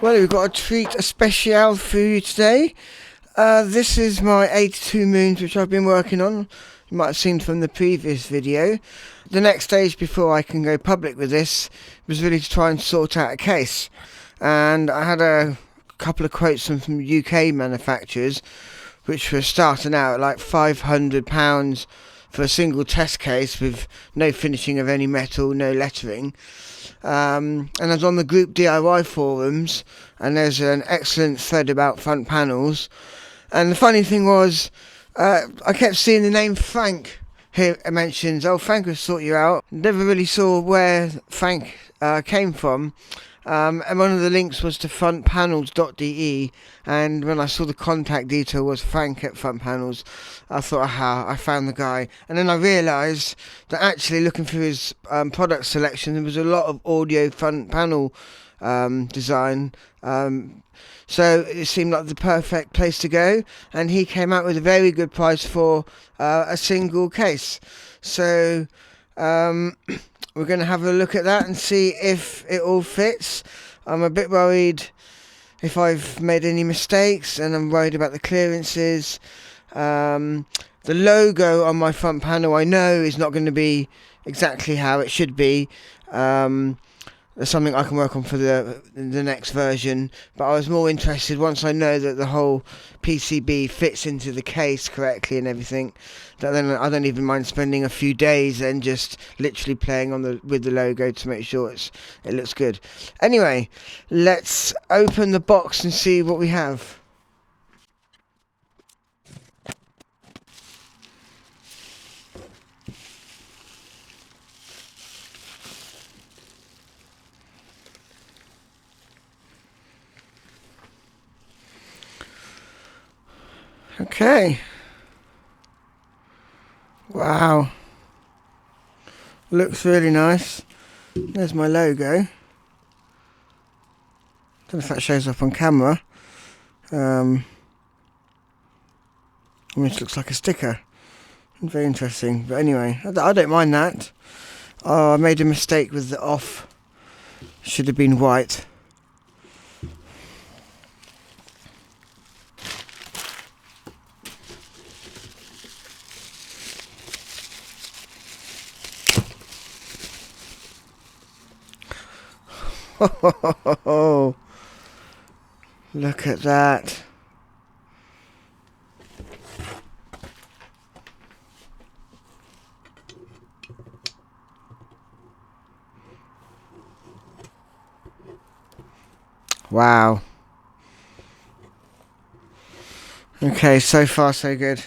Well, we've got a treat, a special for you today. This is my 82 moons which I've been working on. You might have seen from the previous video. The next stage before I can go public with this was really to try and sort out a case. And I had a couple of quotes from UK manufacturers which were starting out at like £500 for a single test case with no finishing of any metal, no lettering. And I was on the group DIY forums, and there's an excellent thread about front panels. And the funny thing was, I kept seeing the name Frank here mentioned. Oh, Frank will sort you out. Never really saw where Frank came from. And one of the links was to frontpanels.de, and when I saw the contact detail was Frank at Front Panels, I thought, aha, I found the guy. And then I realised that actually looking through his product selection, there was a lot of audio front panel design. So it seemed like the perfect place to go, and he came out with a very good price for a single case. So we're going to have a look at that and see if it all fits. I'm a bit worried if I've made any mistakes, and I'm worried about the clearances. The logo on my front panel I know is not going to be exactly how it should be. There's something I can work on for the next version, but I was more interested once I know that the whole PCB fits into the case correctly and everything, that then I don't even mind spending a few days and just literally playing on with the logo to make sure it looks good. Anyway, let's open the box and see what we have. Okay. Wow. Looks really nice. There's my logo. Don't know if that shows up on camera. Which looks like a sticker. Very interesting. But anyway, I don't mind that. Oh, I made a mistake with the off. Should have been white. Oh, look at that. Wow. Okay, so far so good.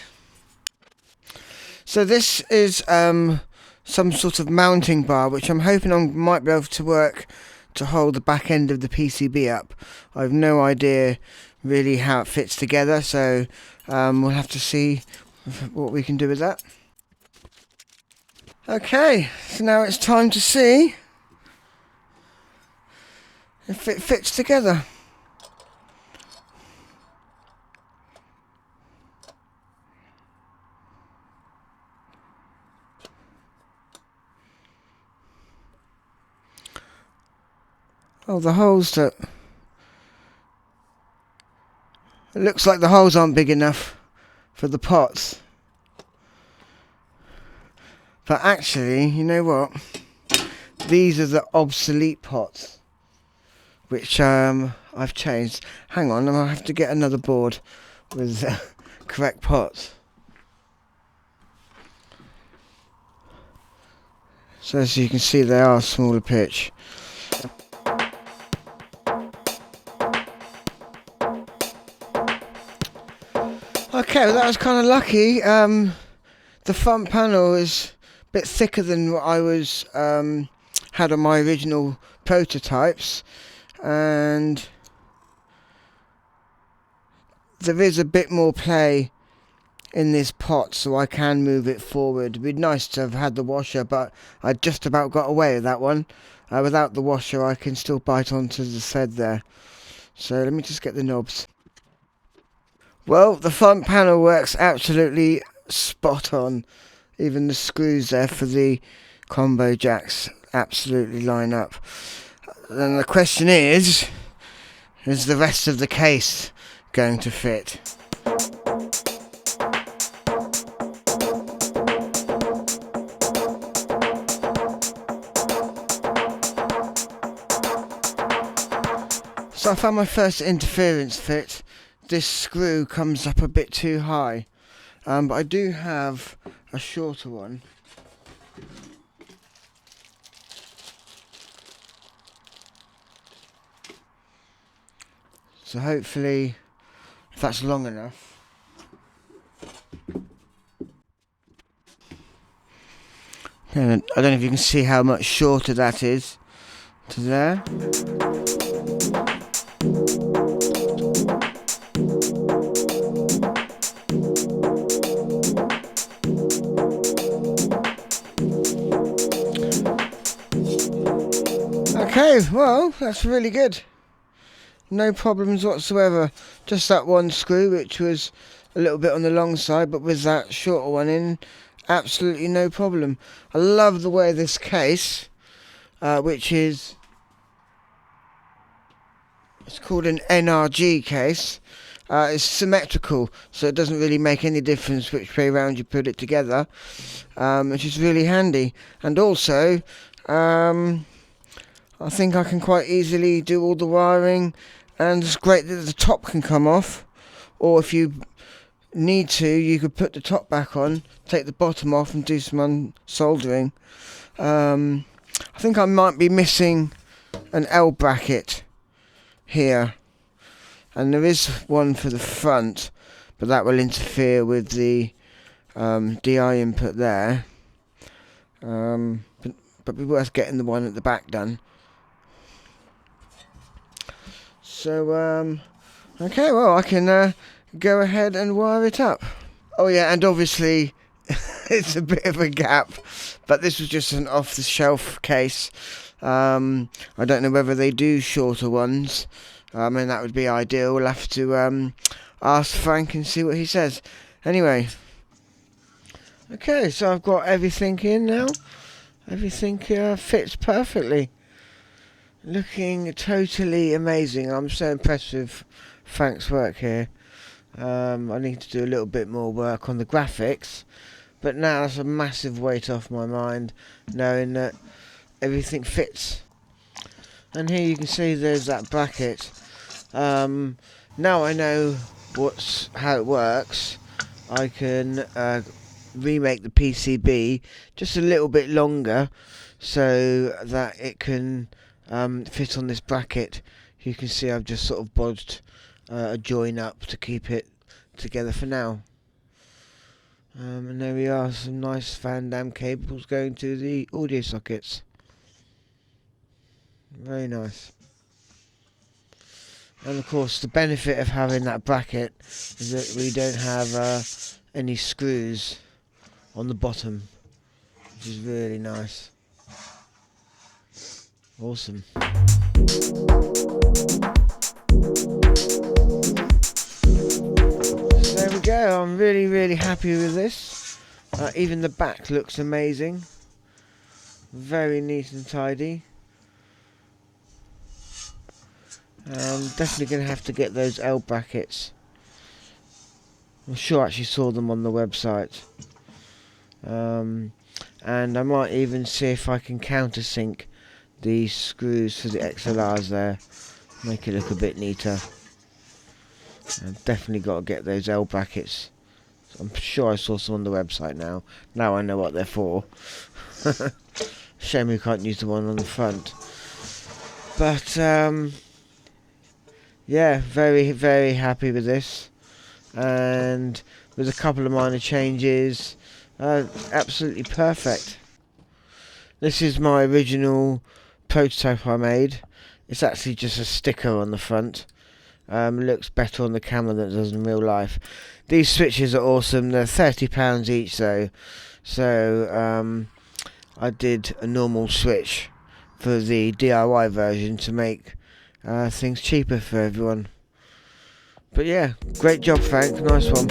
So this is some sort of mounting bar, which I'm hoping I might be able to work to hold the back end of the PCB up. I have no idea really how it fits together, so we'll have to see what we can do with that. Okay, so now it's time to see if it fits together. Oh, the holes that... It looks like the holes aren't big enough for the pots. But actually, you know what? These are the obsolete pots, which I've changed. Hang on, I'll have to get another board with correct pots. So as you can see, they are smaller pitch. Okay, well that was kind of lucky. The front panel is a bit thicker than what I was had on my original prototypes, and there is a bit more play in this pot, so I can move it forward. It'd be nice to have had the washer, but I just about got away with that one. Without the washer, I can still bite onto the thread there. So let me just get the knobs. Well, the front panel works absolutely spot on. Even the screws there for the combo jacks absolutely line up. Then the question is, is the rest of the case going to fit. So I found my first interference fit. This screw comes up a bit too high, but I do have a shorter one. So hopefully, if that's long enough. And I don't know if you can see how much shorter that is to there. Okay, well, that's really good. No problems whatsoever. Just that one screw, which was a little bit on the long side, but with that shorter one in, absolutely no problem. I love the way this case, which is, it's called an NRG case, is symmetrical, so it doesn't really make any difference which way around you put it together, which is really handy. And also, I think I can quite easily do all the wiring, and it's great that the top can come off, or if you need to, you could put the top back on, take the bottom off and do some soldering. I think I might be missing an L bracket here, and there is one for the front, but that will interfere with the DI input there, but be worth getting the one at the back done. So, okay, well, I can go ahead and wire it up. Oh yeah, and obviously, it's a bit of a gap, but this was just an off-the-shelf case. I don't know whether they do shorter ones. I mean, that would be ideal. We'll have to ask Frank and see what he says. Anyway, okay, so I've got everything in now. Everything fits perfectly. Looking totally amazing. I'm so impressed with Frank's work here. I need to do a little bit more work on the graphics, but now that's a massive weight off my mind, knowing that everything fits. And here you can see there's that bracket. Now I know how it works. I can remake the PCB just a little bit longer so that it can fit on this bracket. You can see I've just sort of bodged a join up to keep it together for now. And there we are, some nice Van Dam cables going to the audio sockets. Very nice. And of course the benefit of having that bracket is that we don't have any screws on the bottom, which is really nice. Awesome. So there we go, I'm really happy with this. Even the back looks amazing. Very neat and tidy. I'm definitely going to have to get those L brackets. I'm sure I actually saw them on the website. And I might even see if I can countersink the screws for the XLRs there, make it look a bit neater. I've definitely got to get those L brackets. I'm sure I saw some on the website now. Now I know what they're for. Shame we can't use the one on the front. But yeah, very happy with this, and with a couple of minor changes, absolutely perfect. This is my original prototype I made. It's actually just a sticker on the front. It looks better on the camera than it does in real life. These switches are awesome. They're £30 each though, so I did a normal switch for the DIY version to make things cheaper for everyone. But yeah, great job Frank, nice one.